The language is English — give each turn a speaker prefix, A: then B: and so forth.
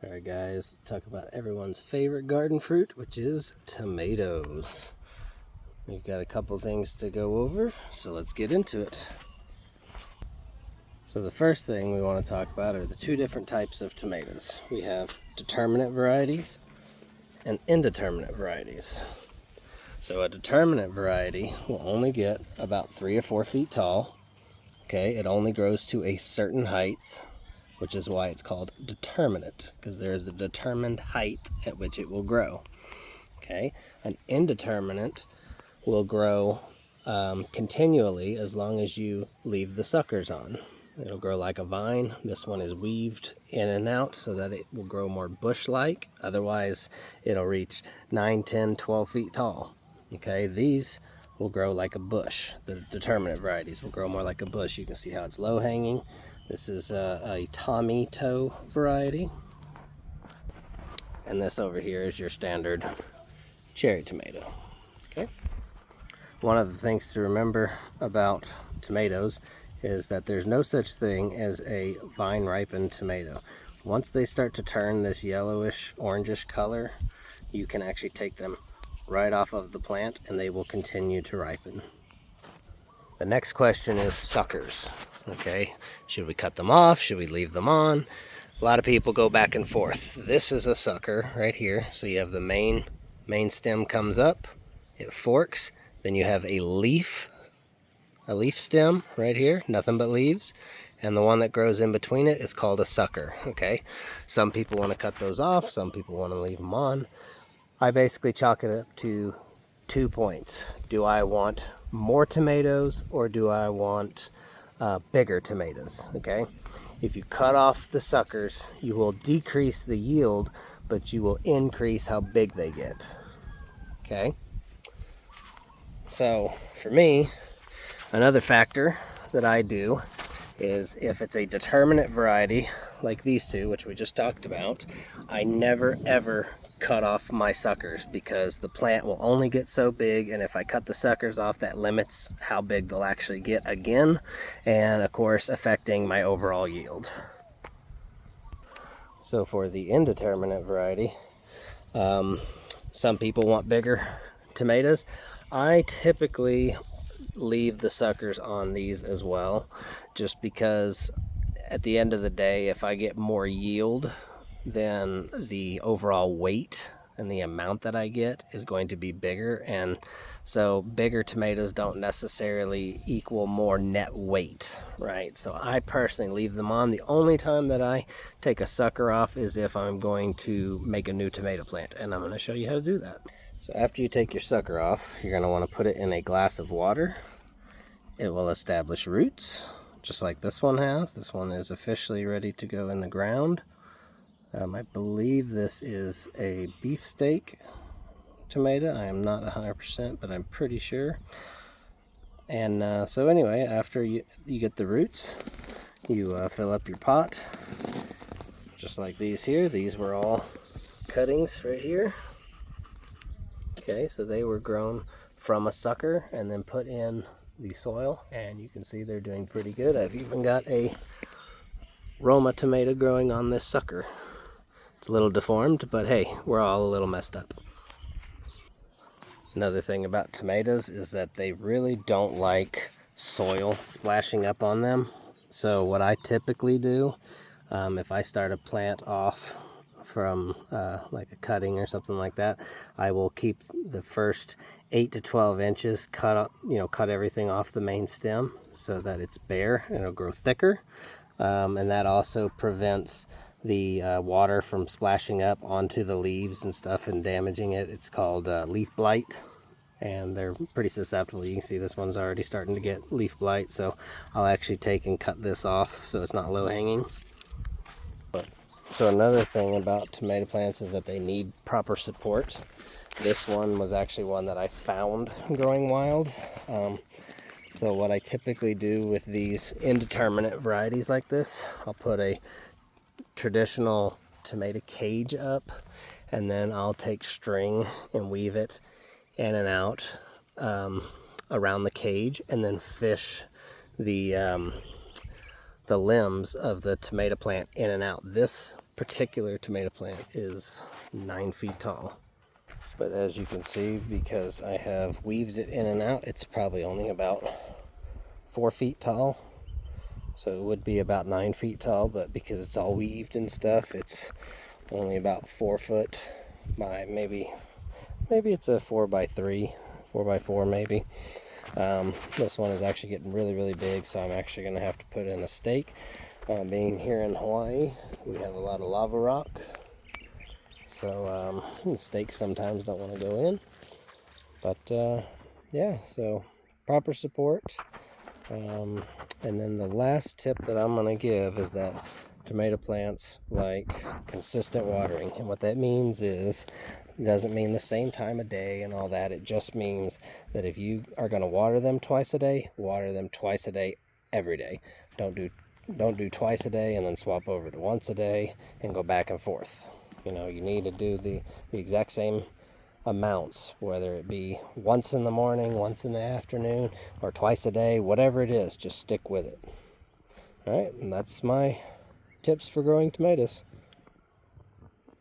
A: Alright guys, let's talk about everyone's favorite garden fruit, which is tomatoes. We've got a couple things to go over, so let's get into it. So the first thing we want to talk about are the two different types of tomatoes. We have determinate varieties and indeterminate varieties. So a determinate variety will only get about 3 or 4 feet tall. Okay, it only grows to a certain height, which is why it's called determinate, because there is a determined height at which it will grow. Okay, an indeterminate will grow continually as long as you leave the suckers on. It'll grow like a vine. This one is weaved in and out so that it will grow more bush-like. Otherwise, it'll reach 9, 10, 12 feet tall. Okay, these will grow like a bush. The determinate varieties will grow more like a bush. You can see how it's low-hanging. This is a Tommy-toe variety. And this over here is your standard cherry tomato. Okay. One of the things to remember about tomatoes is that there's no such thing as a vine-ripened tomato. Once they start to turn this yellowish, orangish color, you can actually take them right off of the plant and they will continue to ripen. The next question is suckers. Okay, should we cut them off? Should we leave them on? A lot of people go back and forth. This is a sucker right here. So you have the main stem comes up, it forks, then you have a leaf stem right here, nothing but leaves, and the one that grows in between it is called a sucker. Okay, some people want to cut those off, some people want to leave them on. I basically chalk it up to 2 points. Do I want more tomatoes or do I want bigger tomatoes? Okay, if you cut off the suckers, you will decrease the yield, but you will increase how big they get. Okay, so for me, another factor that I do is if it's a determinate variety like these two, which we just talked about, I never ever cut off my suckers because the plant will only get so big, and if I cut the suckers off, that limits how big they'll actually get again, and of course affecting my overall yield. So for the indeterminate variety, some people want bigger tomatoes. I typically leave the suckers on these as well, just because at the end of the day, if I get more yield, then the overall weight and the amount that I get is going to be bigger, and so bigger tomatoes don't necessarily equal more net weight, right? So I personally leave them on. The only time that I take a sucker off is if I'm going to make a new tomato plant, and I'm going to show you how to do that. So after you take your sucker off, you're going to want to put it in a glass of water. It will establish roots, just like this one has. This one is officially ready to go in the ground. I believe this is a beefsteak tomato. I am not 100%, but I'm pretty sure. And so anyway, after you get the roots, you fill up your pot, just like these here. These were all cuttings right here. Okay, so they were grown from a sucker and then put in the soil, and you can see they're doing pretty good. I've even got a Roma tomato growing on this sucker. It's a little deformed, but hey, we're all a little messed up. Another thing about tomatoes is that they really don't like soil splashing up on them. So what I typically do, if I start a plant off from like a cutting or something like that, I will keep the first 8 to 12 inches cut everything off the main stem so that it's bare and it'll grow thicker, and that also prevents the water from splashing up onto the leaves and stuff and damaging it. It's called leaf blight, and they're pretty susceptible. You can see this one's already starting to get leaf blight, so I'll actually take and cut this off so it's not low hanging. So another thing about tomato plants is that they need proper support. This one was actually one that I found growing wild. So what I typically do with these indeterminate varieties like this, I'll put a traditional tomato cage up, and then I'll take string and weave it in and out around the cage, and then fish the the limbs of the tomato plant in and out. This particular tomato plant is 9 feet tall. But as you can see, because I have weaved it in and out, it's probably only about 4 feet tall. So it would be about 9 feet tall, but because it's all weaved and stuff, it's only about 4 foot by maybe it's a 4 by 3, 4 by 4 maybe. This one is actually getting really, really big, so I'm actually going to have to put in a stake. Being here in Hawaii, we have a lot of lava rock, so the stakes sometimes don't want to go in. But yeah, so proper support. And then the last tip that I'm going to give is that tomato plants like consistent watering. And what that means is, it doesn't mean the same time of day and all that. It just means that if you are going to water them twice a day, water them twice a day every day. Don't do twice a day and then swap over to once a day and go back and forth. You know, you need to do the exact same amounts, whether it be once in the morning, once in the afternoon, or twice a day, whatever it is, just stick with it. All right, and that's my tips for growing tomatoes.